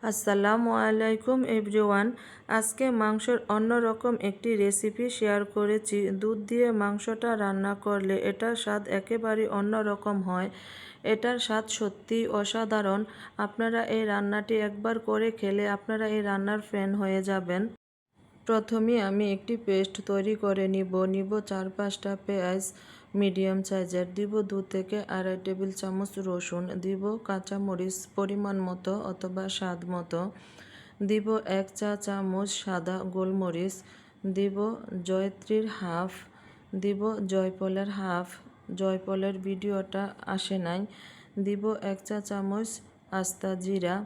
আসসালামু আলাইকুম এভরিওয়ান। আজকে মাংসের অন্যরকম একটি রেসিপি শেয়ার করেছি। দুধ দিয়ে মাংসটা রান্না করলে এটার স্বাদ একেবারে অন্যরকম হয়। এটার স্বাদ সত্যিই অসাধারণ। আপনারা এই রান্নাটি একবার করে খেলে আপনারা এই রান্নার ফ্যান হয়ে যাবেন। প্রথমে আমি একটি পেস্ট তৈরি করে নিব 4-5টা পেঁয়াজ মিডিয়াম সাইজের, দিব 2 থেকে 2.5 টেবিল চামচ রসুন, দিব কাঁচামরিচ পরিমাণ মতো অথবা স্বাদ মতো, দিব 1 চা চামচ সাদা গোলমরিচ, দিব জয়ত্রীর হাফ, দিব জয়ফলের হাফ, জয়ফলের ভিডিওটা আসে নাই, দিব 1 চা চামচ আস্তা জিরা।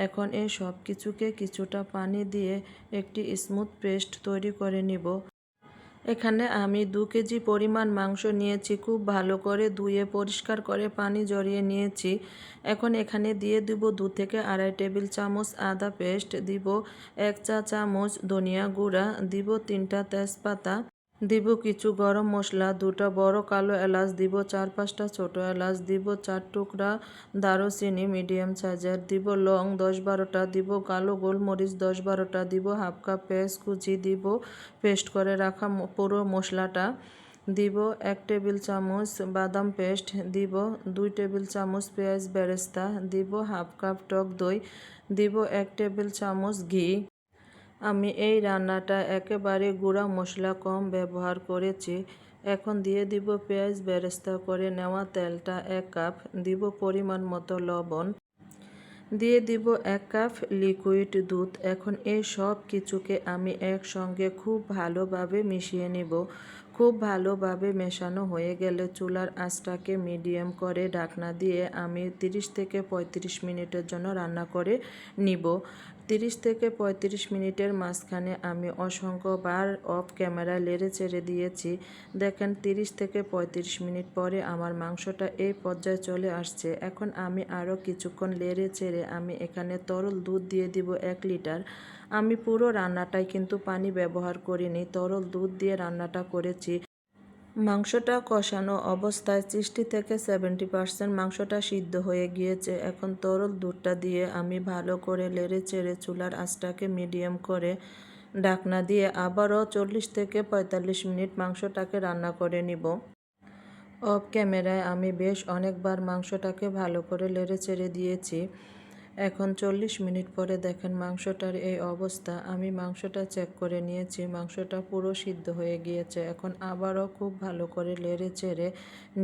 এখন এই সব কিছুকে কিছুটা পানি দিয়ে একটি স্মুথ পেস্ট তৈরি করে নিব। এখানে আমি 2 কেজি পরিমাণ মাংস নিয়েছি, খুব ভালো করে ধুয়ে পরিষ্কার করে পানি ঝরিয়ে নিয়েছি। এখন এখানে দিয়ে দিব 2 থেকে 2.5 টেবিল চামচ আদা পেস্ট, দিব 1 চা চামচ ধনিয়া গুঁড়া, দিব 3টা তেজপাতা, দিব কিছু গরম মশলা, 2টা বড় কালো এলাচ, দিব 4-5টা ছোট এলাচ, দিব 4 টুকরা দারুচিনি মিডিয়াম সাইজের, দিব লং 10-12টা, দিব কালো গোলমরিচ 10-12টা, দিব হাফ কাপ পেঁয়াজ কুচি, দিব পেস্ট করে রাখা পুরো মশলাটা, দিব 1 টেবিল চামচ বাদাম পেস্ট, দিব 2 টেবিল চামচ পেঁয়াজ বেরেস্তা, দিব হাফ কাপ টক দই, দিব 1 টেবিল চামচ ঘি। আমি এই রান্নাটা একেবারে গুঁড়া মশলা কম ব্যবহার করেছি। এখন দিয়ে দিব পেঁয়াজ বেরেস্তা করে নেওয়া তেলটা 1 কাপ, দিব পরিমাণ মতো লবণ, দিয়ে দিব 1 কাপ লিকুইড দুধ। এখন এই সব কিছুকে আমি একসঙ্গে খুব ভালোভাবে মিশিয়ে নিব। খুব ভালোভাবে মেশানো হয়ে গেলে চুলার আঁচটাকে মিডিয়াম করে ঢাকনা দিয়ে আমি 30 থেকে 35 মিনিটের জন্য রান্না করে নিব। 30 থেকে 35 মিনিটের মাঝখানে আমি অসংখ্যবার অফ ক্যামেরা নেড়ে চেড়ে দিয়েছি। দেখেন 30 থেকে 35 মিনিট পরে আমার মাংসটা এই পর্যায়ে চলে আসছে। এখন আমি আরও কিছুক্ষণ নেড়ে চেড়ে আমি এখানে তরল দুধ দিয়ে দিব 1 লিটার। আমি পুরো রান্নাটাই কিন্তু পানি ব্যবহার করিনি, তরল দুধ দিয়ে রান্নাটা করেছি। মাংসটা কষানো অবস্থায় 60 থেকে 70% মাংসটা সিদ্ধ হয়ে গিয়েছে। এখন তরল দুধটা দিয়ে আমি ভালো করে নেড়ে চেড়ে চুলার আঁচটাকে মিডিয়াম করে ঢাকনা দিয়ে আবারও 40 থেকে 45 মিনিট মাংসটাকে রান্না করে নিব। অফ ক্যামেরায় আমি বেশ অনেকবার মাংসটাকে ভালো করে নেড়ে চেড়ে দিয়েছি। এখন 40 মিনিট পরে দেখেন মাংসটার এই অবস্থা। আমি মাংসটা চেক করে নিয়েছি, মাংসটা পুরো সিদ্ধ হয়ে গিয়েছে। এখন আবারও খুব ভালো করে নেড়ে চেড়ে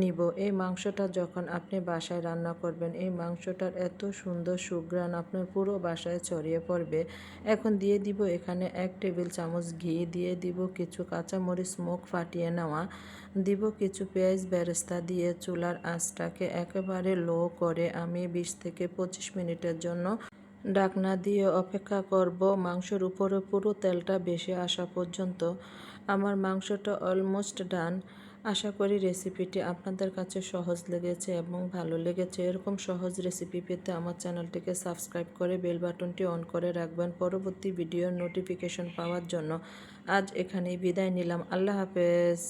নিব। এই মাংসটা যখন আপনি বাসায় রান্না করবেন, এই মাংসটার এত সুন্দর সুঘ্রাণ আপনার পুরো বাসায় ছড়িয়ে পড়বে। এখন দিয়ে দিব এখানে 1 টেবিল চামচ ঘি, দিয়ে দিব কিছু কাঁচামরিচ স্মোক ফাটিয়ে নেওয়া, দিব কিছু পেঁয়াজ বেরেস্তা দিয়ে চুলার আঁচটাকে একেবারে লো করে আমি 20 থেকে 25 মিনিটের জন্য ঢাকনা দিয়ে অপেক্ষা করব মাংসের উপরে পুরো তেলটা ভেসে আসা পর্যন্ত। আমার মাংসটা অলমোস্ট ডান। আশা করি রেসিপিটি আপনাদের কাছে সহজ লেগেছে এবং ভালো লেগেছে। এরকম সহজ রেসিপি পেতে আমার চ্যানেলটিকে সাবস্ক্রাইব করে বেল বাটনটি অন করে রাখবেন পরবর্তী ভিডিওর নোটিফিকেশন পাওয়ার জন্য। আজ এখানেই বিদায় নিলাম। আল্লাহ হাফেজ।